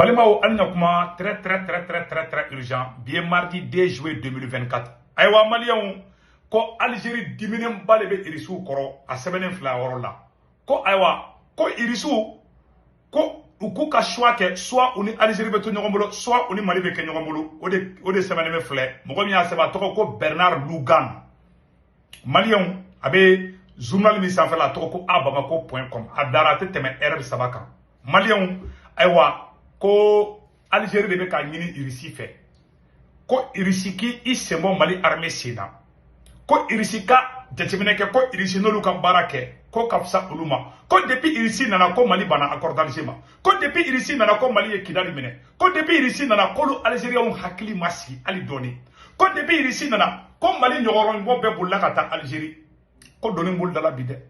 Balimao Alinakuma, très urgent. Bien mardi 2 juillet 2024. Aïwa Malion, ko Algérie diminue balebe irisu koro, a 7 fla orola. Ko Aïwa, ko irisu, ko uku ka choix ke, soit on est Algérie beto nyongomolo, soit on est Mali beke nyongomolo, ode 7 fla. Mogomi a seba toko ko Bernard Lougan. Malion, abe journal mi sanfɛ la tɔgɔ ko abamako.com a dara tɛ tɛmɛ heure 3 kan. Maliens ayiwa ko Algérie de bɛ ka ɲini Irisi fɛ ko Irisi ki i senbɔ Mali armée sen na ko Irisi ka jateminɛ kɛ ko Irisi n'olu ka baara kɛ ko ka fisa olu ma ko depuis Irisi nana ko Mali banna accord d'Alger ma ko depuis Irisi nana ko Mali ye Kidali minɛ ko depuis Irisi nana k'olu Algériens hakili ma sigi hali dɔɔni ko depuis Irisi nana ko Mali ɲɔgɔnbɔ bɛɛ bolila ka taa Algérie ko doni bol dala bide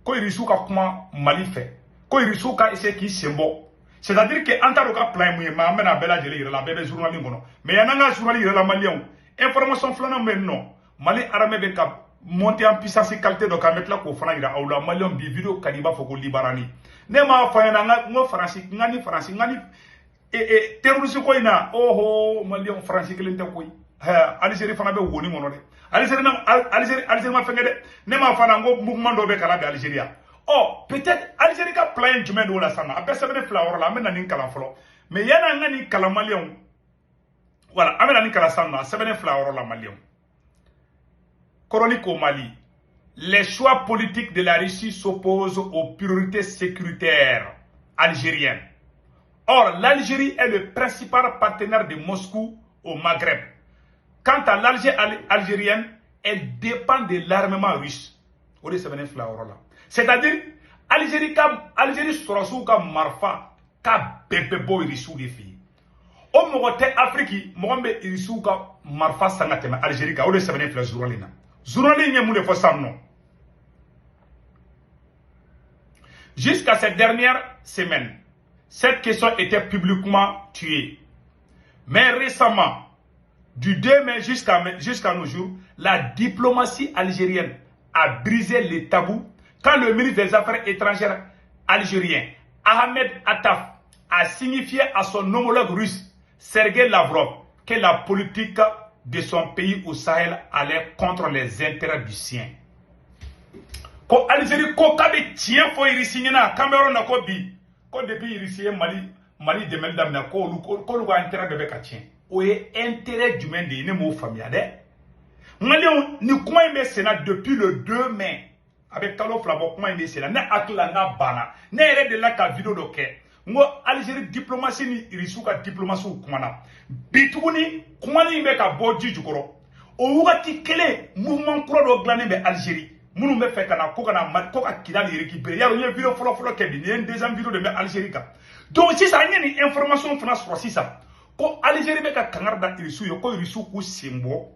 ko irisu ka kuma Mali fɛ ko irisu ka essayer ki sembo c'est-à-dire que antaro ka plan mu ma mena bela jeli yira la bebe journaliste ngono mais yananga journaliste yira la malien information flana men non Mali armée be ka monter en puissance qualité do ka mettre la ko fana yira awla malien bi video kadiba foko libarani ne ma fa yana ngo France ngani terroriste ko ina oho malien France kelente koy Algérie fana be woni ngono de Algérie ma fengede ne ma fana ngo mouvement do be kala be Algérie oh peut-être Algérie ka plan jumɛn do la sana abe sebene flower la amena nin kala folo mais yana ngani kala malien voilà amena nin kala sana sebene flower la malien chronique au Mali. Les choix politiques de la Russie s'opposent aux priorités sécuritaires algériennes. Or l'Algérie est le principal partenaire de Moscou au Maghreb. Quant à l'Algérie algérienne, elle dépend de l'armement russe. C'est-à-dire, Algérie sera sous comme Marfa, ka bébé boy risou les filles. Au Mogote Afrique, Mogombe risou ka Marfa sangatema Algérie ka ole sebene fla journalina. Journalina moule fo samno. Jusqu'à cette dernière semaine, cette question était publiquement tuée. Mais récemment, du 2 mai jusqu'à nos jours, la diplomatie algérienne a brisé les tabous quand le ministre des Affaires étrangères algérien, Ahmed Attaf, a signifié à son homologue russe, Sergei Lavrov, que la politique de son pays au Sahel allait contre les intérêts du sien. Ko Algérie ko kabe tien fo irisi na Cameroun na ko bi ko depuis irisi Mali de mel damna ko lu intérêt bebe ka tien. Oye intérêt du monde ne mo famia de ngalion ni kuma imbe sénat depuis le 2 mai avec Kalo Flabo kuma imbe sénat na atla na bana na ere de la ka vidéo do ke ngo Algérie diplomatie ni irisuka diplomatie kuma na bituguni kuma ni imbe ka boji jukoro o wakati kele mouvement kuro do glané be Algérie munu be fe kana ko ka Kidali récupérer yaro nye vidéo folo ke bi ni deuxième vidéo de be Algérie ka donc si ça y ni information fana sur ça ko Algérie be ka kangar da irisu yo ko irisu ku simbo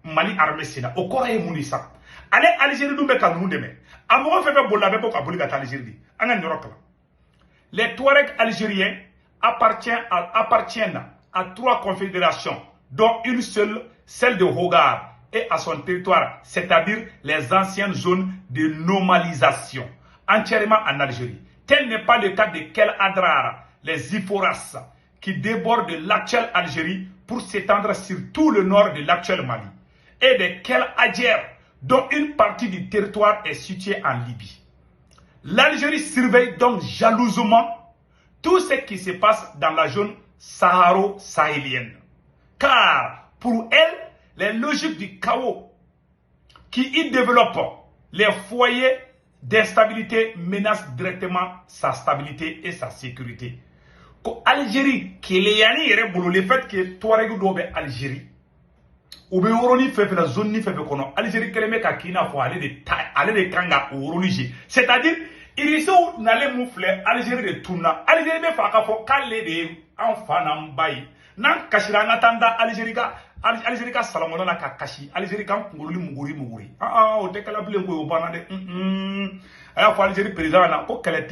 Mali armée sena o ko ay munisa ale Algérie dum be ka nu deme amo fe be bolla be ko abuli ka Algérie anga nyorok la les Touaregs algériens appartiennent à 3 confédérations dont une seule, celle de Hogar et à son territoire, c'est-à-dire les anciennes zones de normalisation entièrement en Algérie. Tel n'est pas le cas de Kel Adrar, les Iforas qui débordent de l'actuelle Algérie pour s'étendre sur tout le nord de l'actuel Mali, et de Kel Adjer, dont une partie du territoire est située en Libye. L'Algérie surveille donc jalousement tout ce qui se passe dans la zone saharo-sahélienne. Car pour elle, les logiques du chaos qui y développent les foyers d'instabilité menacent directement sa stabilité et sa sécurité. Algérie qui est le fait que Touareg dobe Algérie ou be woroni fefe la zone ni fefe kono Algérie keleme ka kina fo ale de kanga woroni, c'est-à-dire iriso n'ale moufle Algérie de tuna Algérie be fa ka fo kale de enfana mbayi nan kashira ngatanda Algérie ka salamona na ka kashi Algérie kan nguruli muguri o te kala bile ngo bana de aya fo Algérie président na ko kele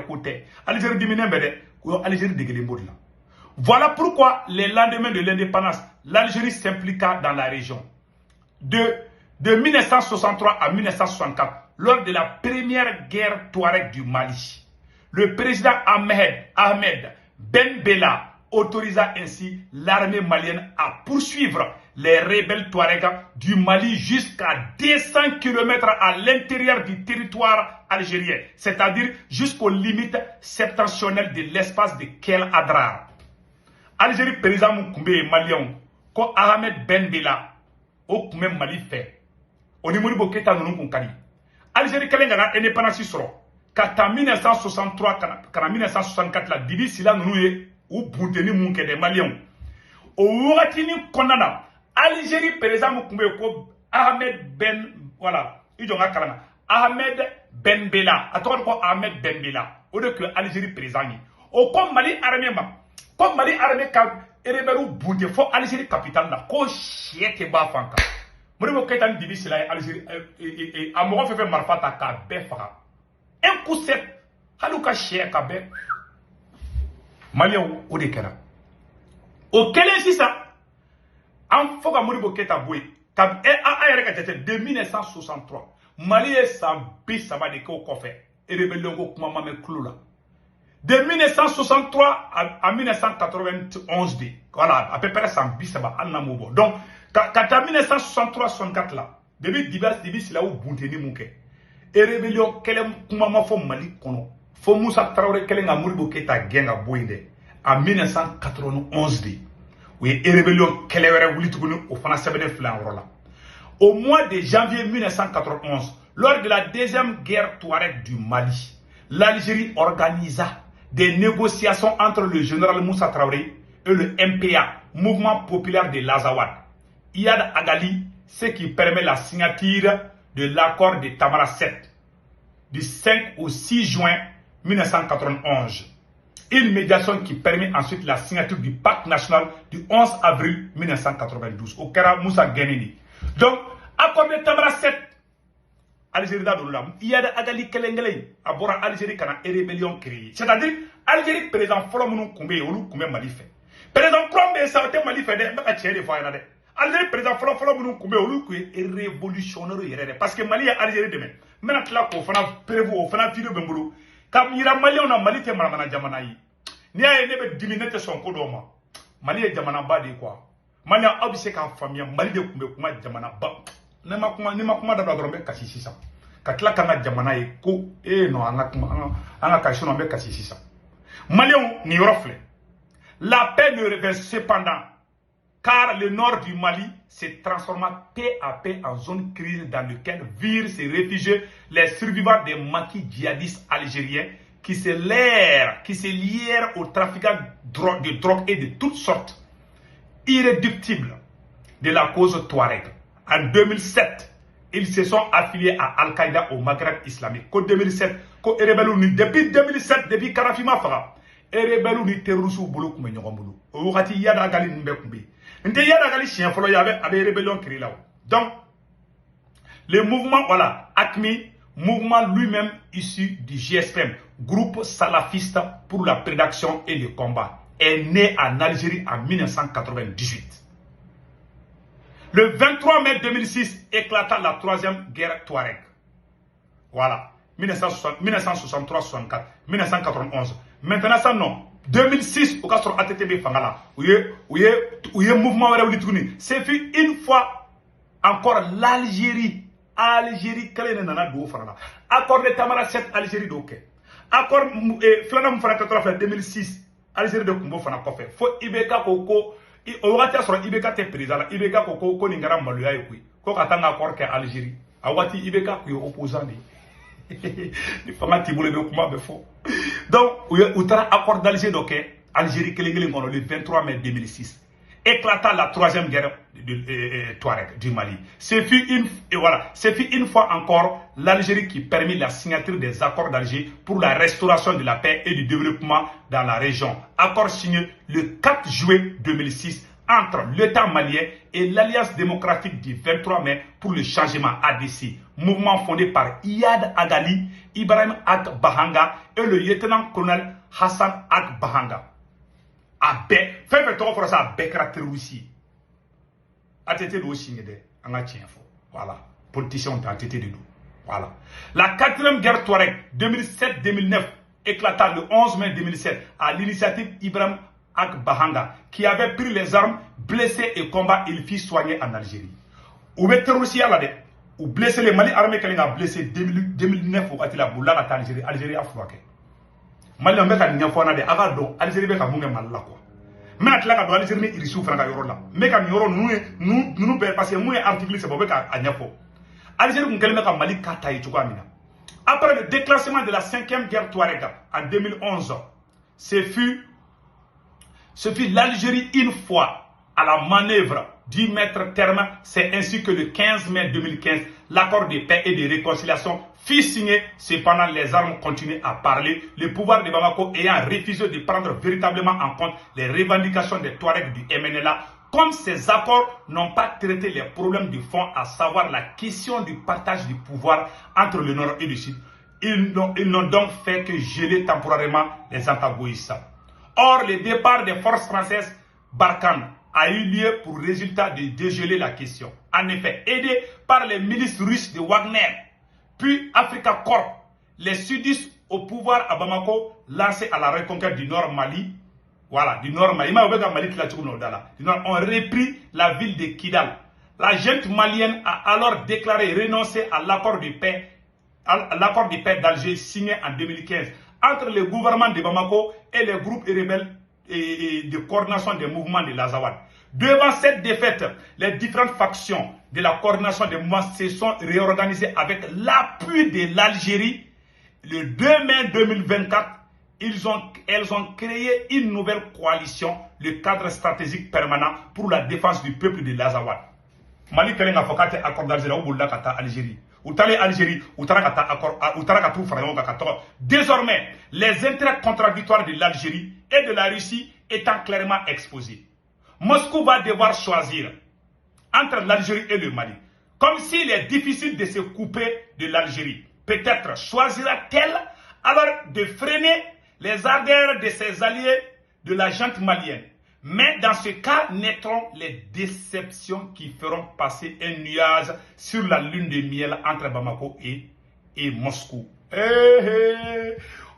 côté Algérie dimine mbede ko Algérie degele mbodla. Voilà pourquoi, les lendemains de l'indépendance, l'Algérie s'impliqua dans la région. De 1963 à 1964, lors de la première guerre Touareg du Mali, le président Ahmed Ben Bella autorisa ainsi l'armée malienne à poursuivre les rebelles Touaregs du Mali jusqu'à 200 km à l'intérieur du territoire algérien, c'est-à-dire jusqu'aux limites septentrionales de l'espace de Kel Adrar. Algérie président Moukoumbe Malien, ko Ahmed Ben Bella, au Koumé Mali fait. Au niveau de Boketa Nounou Algérie Kalengana indépendance soro. Kata 1963 kana 1964 la Bibi Sila Nounou ou Bouteni Mouké des Maliens. Au Ouratini Konana, Algérie président Moukoumbe ko Ahmed Ben, voilà, Idjonga Kalana, Ahmed Ben Bella, attends quoi Ahmed Ben Bella, au lieu que Algérie président. Au comme Mali armée comme Mali armée ka ereberu bunte fo Algérie capitale la ko chiete ba fanka moribo ketan dibi sila Algérie a mo fe marfata ka be fa un coup sec haluka chie ka be Mali o de kera o kele sisa an foka moribo keta boy ka a yere ka tete de 1963 Mali est sans bis ça va de ko fait rebellion ko kuma mame klula. De 1963 à 1991, voilà, à peu près 100 bis, donc, quand à 1963-64 là, depuis divers, c'est là où Bouteni Mouké. Et rébellion, quel est le Mali kono? Faut Moussa Traoré, quel est le Mouribo Keta Genga Boinde, en 1991, oui, et rébellion, quel est le au Français de Flanrola. Au mois de janvier 1991, lors de la deuxième guerre Touareg du Mali, l'Algérie organisa des négociations entre le général Moussa Traoré et le MPA, Mouvement populaire de l'Azawad. Iyad Agali, ce qui permet la signature de l'accord de Tamara 7 du 5 au 6 juin 1991. Une médiation qui permet ensuite la signature du pacte national du 11 avril 1992 au Kara Moussa Genini. Donc, accord de Tamara 7, Algérie d'Adoula, il y a Agali Kelengele, à Bora Algérie qui a une rébellion créée. C'est-à-dire, Algérie, président Folomounou Koumé, ou Koumé Malifé. Président Krombe, ça a été Malifé, de fois. Algérie, président Folomounou Koumé, ou Koumé, est révolutionnaire. Parce que Mali est Algérie demain. Maintenant, là, on fait prévu, on fait vidéo Bemboulou. Quand il y a Mali, on a Mali, c'est Maramana Jamanaï. Ni a une diminué son codoma. Mali est Jamana Badi, quoi. Mali a obséqué en famille, Mali de Koumé, Jamana Badi. Nema kuma da drombe kasi sisa katla kanga jamana e ko no anga kasi no be kasi sisa Malion ni rofle la paix ne revient cependant car le nord du Mali s'est transformé peu à peu en zone crise dans laquelle virent se réfugier les survivants des maquis djihadistes algériens qui se lièrent aux trafiquants de drogue et de toutes sortes irréductibles de la cause Touareg. En 2007, ils se sont affiliés à Al-Qaïda au Maghreb islamique. En 2007, depuis 2007, depuis Karafima Fara, rebellu ni terroristes bolo kuma nyogon bolo. O wakati yada gali nbe kumbe. Nte yada gali chien folo yabe abe rébellion créé là. Donc, le mouvement, voilà, ACMI, mouvement lui-même issu du GSPM, groupe salafiste pour la prédation et le combat, est né en Algérie en 1998. Le 23 mai 2006 éclata la troisième guerre Touareg. Voilà. 1963-64, 1991. Maintenant, ça non. 2006, au cas où ATTB Fangala, où il y a un mouvement, c'est fait une fois encore l'Algérie. Algérie, quelle est la accord de Tamara 7, Algérie d'Oké. Accord Flanam Fana 2006, Algérie de Kumbo Fana Kofé. Faut Ibeka Koko. O wati asoro Ibeka te président Ibeka ko ni ngara maluya ekui ko katanga accord ke Algérie a wati Ibeka ko opposant ni fama ti bole be kuma be fo donc ou tara accord d'Alger donc Algérie kelengele ngono le 23 mai 2006 éclata la troisième guerre Touareg du Mali. C'est une fois encore l'Algérie qui permet la signature des accords d'Alger pour la restauration de la paix et du développement dans la région. Accord signé le 4 juillet 2006 entre l'État malien et l'Alliance démocratique du 23 mai pour le changement ADC, mouvement fondé par Iyad Agali, Ibrahim Ag Bahanga et le lieutenant-colonel Hassan Ag Bahanga. Fait trop for ça caractère aussi. ATT do signé de anga tienfo. Voilà. Politiciens ont ATT de nous. Voilà. La quatrième guerre Touareg 2007-2009 éclata le 11 mai 2007 à l'initiative Ibrahim Ak Bahanga, qui avait pris les armes, blessé et combat, il fit soigner en Algérie. Ou bien terroriste là ou blessé les Mali armée qui a blessé 2009 au Atila Boula en Algérie, Algérie a fouaqué. Mali on beka nyafona de aga do Algérie beka munge mal la quoi. Mais atla ka do Algérie ni irisu franga yoro la. Mais ka yoro nous parce que moi article c'est bobeka anyafo. Algérie kun kelme ka Mali kata yi chukwa mina. Après le déclassement de la 5e guerre Touareg en 2011, ce fut l'Algérie une fois à la manœuvre d'y mettre terme. C'est ainsi que le 15 mai 2015, l'accord de paix et de réconciliation fut signé. Cependant, les armes continuaient à parler. Le pouvoir de Bamako ayant refusé de prendre véritablement en compte les revendications des Touaregs du MNLA, comme ces accords n'ont pas traité les problèmes du fond, à savoir la question du partage du pouvoir entre le Nord et le Sud, ils n'ont donc fait que geler temporairement les antagonistes. Or, le départ des forces françaises Barkhane a eu lieu pour résultat de dégeler la question. En effet, aidés par les milices russes de Wagner, puis Africa Corp, les sudistes au pouvoir à Bamako, lancés à la reconquête du Nord Mali, voilà, du Nord Mali, ont repris la ville de Kidal. La junte malienne a alors déclaré renoncer à l'accord de paix d'Alger signé en 2015 entre le gouvernement de Bamako et les groupes rebelles de coordination des mouvements de l'Azawad. Devant cette défaite, les différentes factions de la coordination des mouvements se sont réorganisées avec l'appui de l'Algérie. Le 2 mai 2024, elles ont créé une nouvelle coalition, le cadre stratégique permanent pour la défense du peuple de l'Azawad. Mali kelen a fokate accord d'Algérie ou bolla kata Algérie. Ou tale Algérie, ou tarakata accord, ou tarakatu frère kata. Désormais, les intérêts contradictoires de l'Algérie et de la Russie étant clairement exposés, Moscou va devoir choisir entre l'Algérie et le Mali. Comme s'il est difficile de se couper de l'Algérie, peut-être choisira-t-elle alors de freiner les ardeurs de ses alliés de la junte malienne. Mais dans ce cas, naîtront les déceptions qui feront passer un nuage sur la lune de miel entre Bamako et Moscou.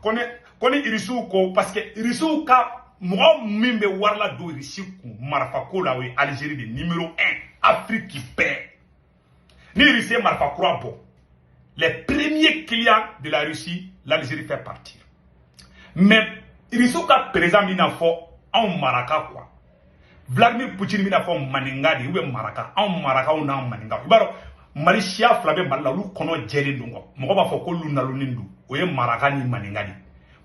Connaît Irissouko parce que Irissouka, moi, mimbe warla do Irissouko, Marfako la oui, Algérie de numéro 1, Afrique qui perd. Ni Russie Marfako bon. Les premiers clients de la Russie, l'Algérie fait partir. Mais Irissouka présent minafo en Maraka quoi. Vladimir Poutine minafo maningadi ou Maraka, en Maraka ou nan maninga. Baro Malaysia flabe malalu kono jeli dungo. Moko ba foko lu nalunindu. Oye Maraka ni maningadi.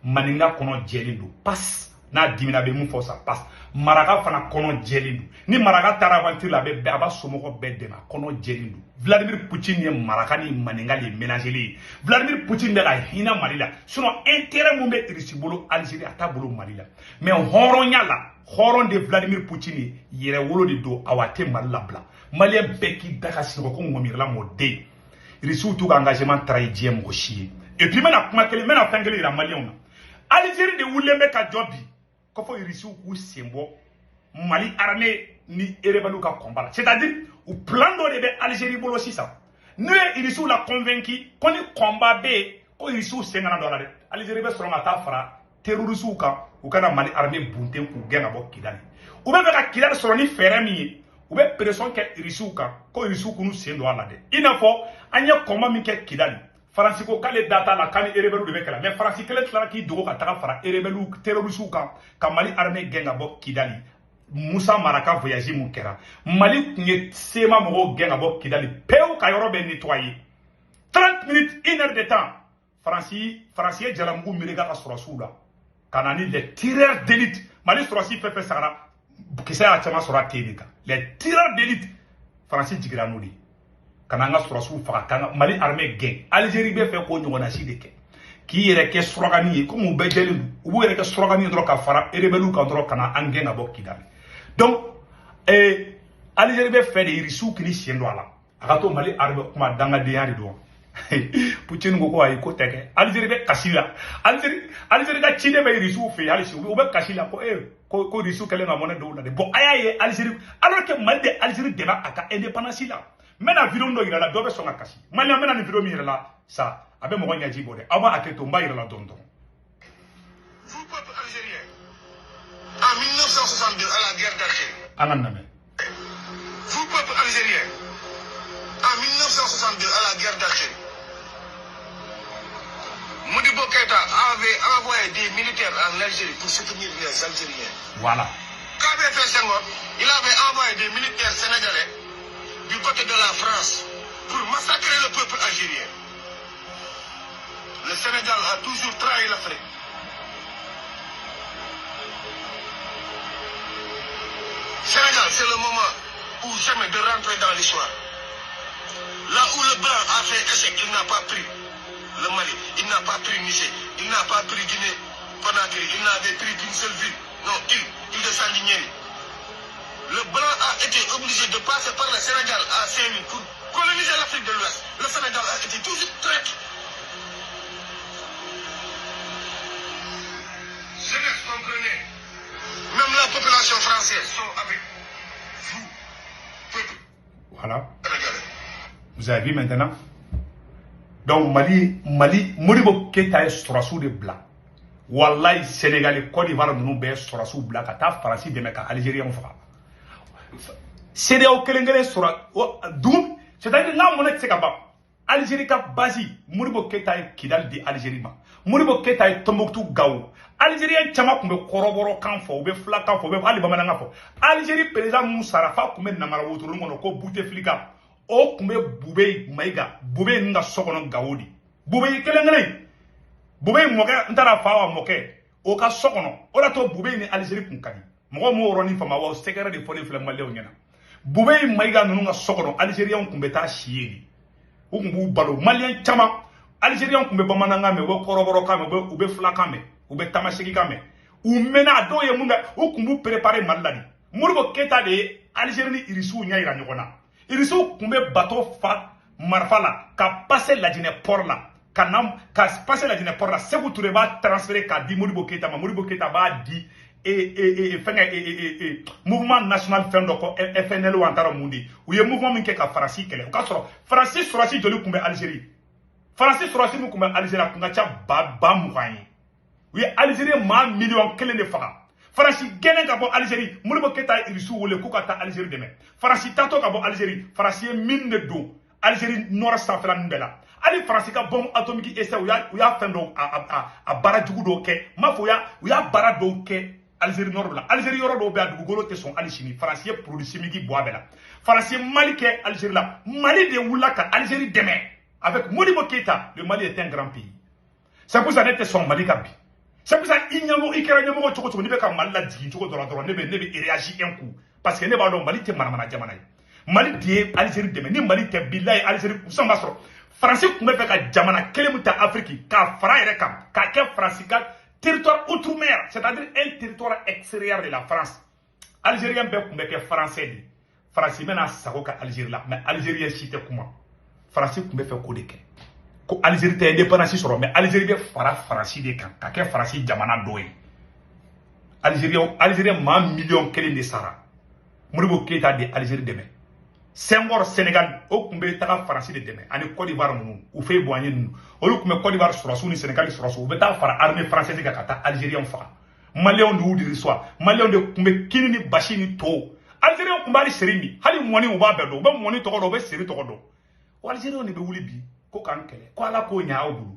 Maninga kono jeli du. Pass na dimina be mun fosa pass. Maraka fana kono jeli du. Ni Maraka taravantir la be aba somoko be dema kono jeli du. Vladimir Poutine ye Maraka ni maninga li mélanger. Vladimir Poutine de la hina Malila. Sinon intérêt mumbe irisibolo Algérie atabolo Malila. Mais horonya la horon de Vladimir Poutine yere wolo de do awate Malila bla. Malien beki daka siko ko ngomir la mode. Irisu tout engagement traidien mo chier. Et puis mena kuma kele mena fangele la Malien. Algérie de wulembe ka jobi. Ko fo irisu ku sembo Mali armée ni erebalu ka combat. C'est-à-dire au plan de Algérie bolo aussi ça. Nous irisu la convaincu qu'on y combat be ko irisu $50. Algérie be soro ngata fra terrorisu ka ou kana Mali armée bunten ku gena bo Kidali. Ou be ka Kidali soro ni ferami ou be pression ke irisu ka ko irisu ku nu sendo ala de. Ina fo anya combat mi ke Kidali. France ko kale data la kan erebelu de bekala mais France kele tla ki dogo ka taka fra erebelu terrorisu ka Mali armée genga bo Kidali. Moussa Maraka voyage mon kera. Mali nye sema mo genga bo Kidali. Peu ka yoro be nettoyer. 30 minutes, 1 heure de temps. Français jalamou mirega ka surasoula. Kanani les tireurs d'élite. Mali surasi fait sara. Kisa a chama sura ténika. Les tireurs d'élite. Français digranoli. Kananga surasou fakanga Mali armée gain. Algérie be fait ko nyona sideke. Qui yere ke suragani comme ou be jeli ou yere ke suragani dro ka fara erebelu ka dro kana angenga bo Kidali. Donc, Algérie be fait des risous qui n'y sont pas là. Agato Mali arbe kuma danga de yari do. Poutine go ay ko teke. Algérie be kasila. Algérie ga chide be risous fe ali ou be kasila ko risous kele na monnaie do la de. Bon ayaye Algérie alors que Mali de Algérie débat aka indépendance là. Mena vidéo ndo ira la do be songa kasi. Mali mena ni vidéo mi ira la ça abe mo nya jibo de. Aba aketo mba ira la dondo. Vous peuple algérien en 1962 à la guerre d'Algérie. Vous, peuple algérien, en 1962 à la guerre d'Algérie, Modibo Keïta avait envoyé des militaires en Algérie pour soutenir les Algériens. Voilà. KBF Senghor, il avait envoyé des militaires sénégalais du côté de la France pour massacrer le peuple algérien. Le Sénégal a toujours trahi l'Afrique. Sénégal, c'est le moment ou jamais de rentrer dans l'histoire. Là où le blanc a fait échec, il n'a pas pris le Mali, il n'a pas pris Niger, il n'a pas pris Guinée, Conakry, il n'avait pris qu'une seule ville. Non, il de Sandiniéry. Le blanc a été obligé de passer par le Sénégal à Saint-Louis pour coloniser l'Afrique de l'Ouest. Le Sénégal a été toujours traître. Jeunesse, comprenez. Même la population française sont avec vous, peuple. Voilà. Sénégalais. Vous avez vu maintenant? Donc Modibo Keïta est Sorassou de blanc. Wallahi Sénégalais, Côte d'Ivoire, nous sommes Sorassou blanc. Kata France de Meka, Algérien fera. C'est des Okelengele Sora. D'où? C'est-à-dire là, mon ex Algérie ka basi. Modibo Keïta est Kidal de Algérie. Modibo Keïta est Tombouctou Gao. Algérien Tchama kumbe koroboro kanfo, ube fla kanfo, ube ali bamana kanfo. Algérie président Moussarafa kumbe namara woturu ngono ko bute flika. O kumbe bube maiga, bube nga sokono gaudi. Bube kelengele. Bube moke ntara fawa moke. O ka sokono. O la to bube ni Algérie kunkani. Mogo mo roni fama wa sekere de fone fle malé onyana. Bube maiga nunu nga sokono Algérien kumbe ta chieri. O kumbu balo malien chama. Algérien kumbe bamana ngame wo koroboro kame ube fla kame. Ube tamashiki kame. Ou mena do ye munda o kumbu préparer maladi. Modibo Keïta de Algérie ni irisu nya ira nyokona. Irisu kumbe bateau fa marfala ka passer la dîner port là. Ka passer la dîner port là. Sékou Touré va transférer ka di Modibo Keïta ma Modibo Keïta va di mouvement national fendoko FNL ou antara mundi. Ou ye mouvement minke ka Franci kele. O ka soro Franci Soraci joli kumbe Algérie. Franci Soraci mu kumbe Algérie kunga cha ba mouanye. Oui, Algérie ma million kelen de faga. Faransi genen ka bo Algérie, Modibo Keïta irisu wole ko ka ta Algérie deme. Faransi tato ka bo Algérie, Faransi min de do. Algérie nord safra ndela. Ali Faransi ka bombe atomique essa ou ya fendo a barajugu do ke. Ma fo ya bara do ke Algérie nord la. Algérie yoro do be adu golo te son ali chimi. Faransi produit chimique bo abela. Faransi Mali ke Algérie la. Mali de wula ka Algérie deme. Avec Modibo Keïta, le Mali est un grand pays. C'est pour ça que son Mali kabi. C'est pour ça qu'il y a un peu de maladie, ne réagit un coup. Parce que ne va pas Mali te marmana jamana. Mali te Algérie de ni Mali te billahi Algérie ou sans masro. Français kumbe ka jamana kelemuta Afrique ka fara ere kam ka ke France ka territoire outre-mer, c'est-à-dire un territoire extérieur de la France. Algérien be kumbe ke français di. Français mena sako ka Algérie là, mais Algérien cité comment? Français kumbe fait ko de ke. Ko Algérie te indépendance soro mais Algérie be fara France de kan ka ke France jamana doye. Algérien ma million kelen de sara. Modibo Keïta de Algérie deme. Senghor Sénégal o kumbe taga France de deme. Ani Côte d'Ivoire munu ou fait boigner nous. O kumbe Côte d'Ivoire soro ni Sénégal soro be ta fara armée française ka ta Algérien fa. Malien de wudi riswa. Malien de kumbe kinini bashini to. Algérien kumba ali serimi. Hali mwani uba bedo. Ba mwani to ko be seri to ko do. O Algérien ne be wuli bi. Ko kan kele ko ala ko nya obulu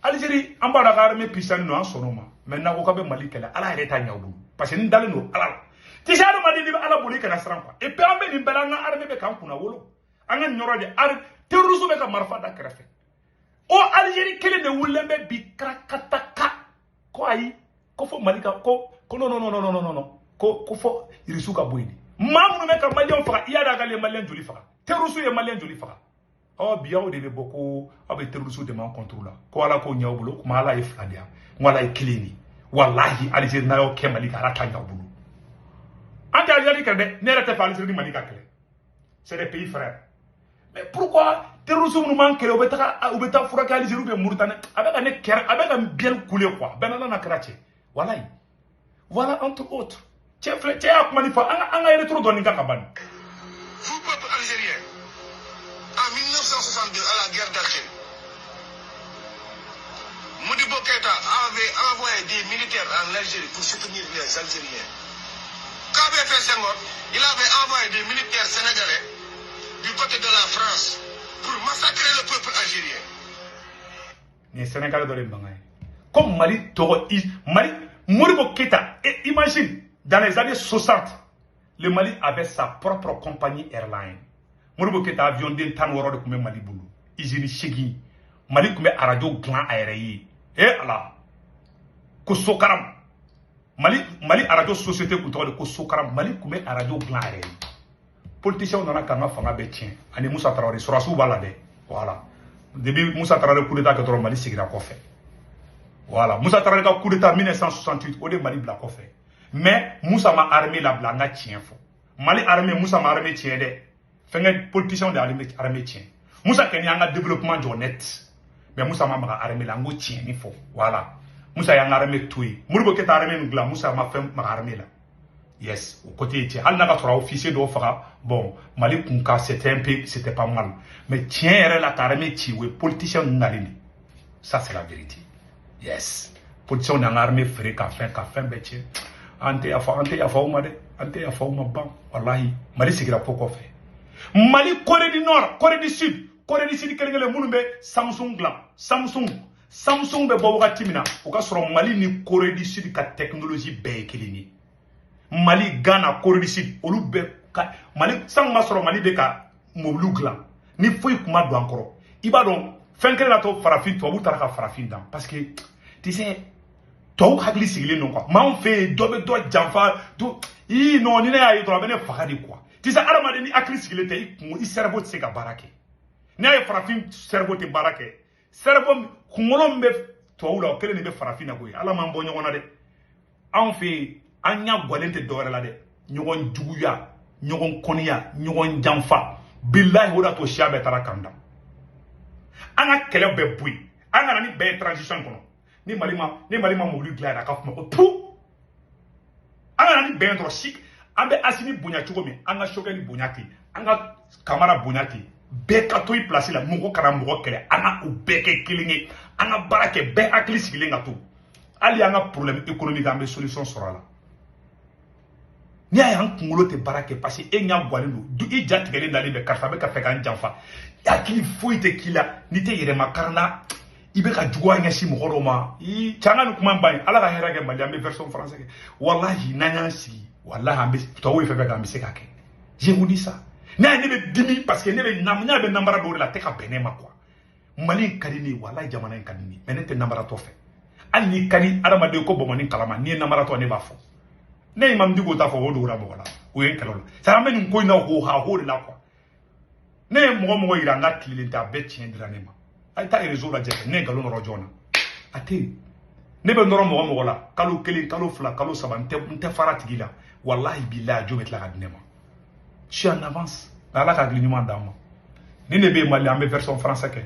Algérie ambara ka armée puissant no ansonoma maintenant ko ka be Mali kele ala reta nya obulu parce que ndale no ala tisharo Mali ni ala boli kana sran quoi et puis ambe ni belanga armée be kan kuna wolo anga nyoro de ar terrorisme be ka marfa da krefe o Algérie kele de wulembe bi krakataka ko ayi ko fo Mali ka ko non ko fo irisuka boyini mamu me ka Malien fa iya daga le Malien joli fa terrorisme ye Malien joli fa. Oh bien au début beaucoup avec terrorisme de man contrôle ko ala ko nyaw bulo kuma ala e fladia wala e kilini wallahi Algérie na yo ke Mali ka rata nyaw bulo ante Algérie ka de ne rete fa Algérie Mali ka kele c'est des pays frères mais pourquoi terrorisme nous manque au beta fura ka Algérie be Mauritanie avec ne ker avec un bien coulé quoi benana na krache wallahi voilà entre autres chef ak manifa anga retro doni ka ban vous peuple algérien. En 1962, à la guerre d'Algérie, Modibo Keïta avait envoyé des militaires en Algérie pour soutenir les Algériens. qu'avait fait Senghor, il avait envoyé des militaires sénégalais du côté de la France pour massacrer le peuple algérien. Les Sénégalais dans les bangaïs. Comme Mali, Mali, Moribo Keïta, imagine, dans les années 60, le Mali avait sa propre compagnie airline. Moribo Keïta avion d'un tanwaro de Koumé Mali Boulou. Izini Chegi. Mali Koumé radio glan aérien. Et Allah. Kosokaram. Mali radio société Koutoua de Kosokaram. Mali Koumé radio glan aérien. Politiciens on a kanga fanga betien. Ani Moussa Traoré. Sorasou balade. Voilà. Depuis Moussa Traoré coup d'état que trop Mali sigira kofe. Voilà. Moussa Traoré ka coup d'état 1968. Ode Mali bla kofe. Mais Moussa ma armée la blanga tien fo. Mali armée Moussa ma armée tien de. Fengé politiciens de armée tien. Moussa Kenya a développement honnête. Mais Moussa ma armée la ngo tien ni fo. Voilà. Moussa y a armée toué. Moribo Keïta armée ngla Moussa ma fait ma armée là. Yes, au côté tien. Al naga tora officier do fara. Bon, Mali Kunka c'était un peu, c'était pas mal. Mais tiens, la armée tiwe politicien nalini. Ça c'est la vérité. Yes. Politicien n'a armée frère qu'a fait bêtien. Ante ya fa uma de. Ante ya fa uma ban. Wallahi, Mali sigira poko fait. Mali Corée du Nord, Corée du Sud. Corée du Sud kelengele munumbe Samsung glam. Samsung be bobo timina. Oka soro Mali ni Corée du Sud ka technologie be kelini. Mali Ghana Corée du Sud olu be Mali sang masoro Mali be ka moblu glam. Ni foi kuma do encore. Iba don fenkele na to farafin to butara ka farafin dan parce que tu sais to hagli sigile non quoi. Ma on fait dobe do jamfa do non ni na ayi to bene fagadi quoi. Tu sais aramade ni akli sigile te i cerveau se ka barake. Ni ay farafin cerveau te barake. Cerveau kungolo mbe to wula kele ni be farafin na ko ala man bo nyona de. On fait anya gwalente dore la de. Nyogon juguya, nyogon konia, nyogon jamfa. Billahi woda to shiabe tarakanda. Anga kele be bui. Anga ni be transition kono. Ni malima mobili gla ka fuma ko pou. Anga ni be ndro sik. Ambe asini bunya chugomi. Anga shogeli bunyaki. Anga kamara bunyaki. Be ka toy place la mugo kana mugo kele. Anga u beke kilingi. Anga barake be akli sigilenga tu. Ali anga problème économique ambe solution sera là. Ni a yan kungolo te barake parce que enya gwalendo du i jatigele ndali be karfa be ka fe kan jamfa akili foite kila ni te yere makarna ibe ka jugwa nya si mo ma i changa nu kuma mbani ala ka hera ke mali ambe version français ke wallahi nanya si wallahi ambe to wo fe be ka mbise ka ke je vous dis ça na ne be dimi parce que ne be namnya be nambara do la te ka benema quoi mali kadini wallahi jamana kadini mais ne te nambara to fe al ni kani adama de ko bomani kalama ni nambara to ne ba fo ne imam digo ta fo wodo ra bola o yen kalolo sa men ko na ho ha ho la quoi ne mo ira nga tilinta be tien drane ma ay ta réseau la jeke ne galo no jona ate ne be ndoro mo la kalo kele kalo fla kalo sabante nte faratigila wallahi billahi jo met la gadnema je suis en avance dans la kaglinuma dama ni ne be mali ambe version français ke